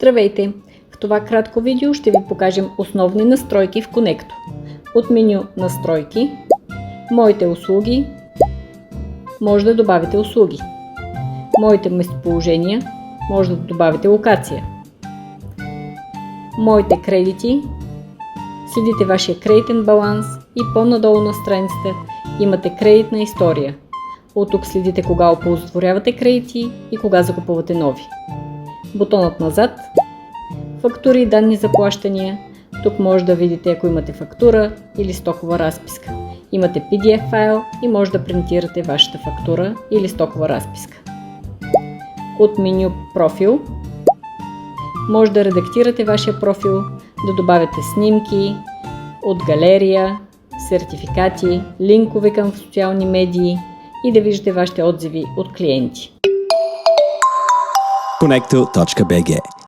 Здравейте! В това кратко видео ще ви покажем основни настройки в Connecto. От меню Настройки, Моите услуги, може да добавите услуги. Моите местоположения, може да добавите локация. Моите кредити, следите вашия кредитен баланс и по-надолу на страницата имате кредитна история. От тук следите кога оползотворявате кредити и кога закупувате нови. Бутонът назад, фактури и данни за плащания. Тук може да видите ако имате фактура или стокова разписка. Имате PDF файл и може да принтирате вашата фактура или стокова разписка. От меню Профил може да редактирате вашия профил, да добавяте снимки от галерия, сертификати, линкове към социални медии и да виждате вашите отзиви от клиенти. Connecto.bg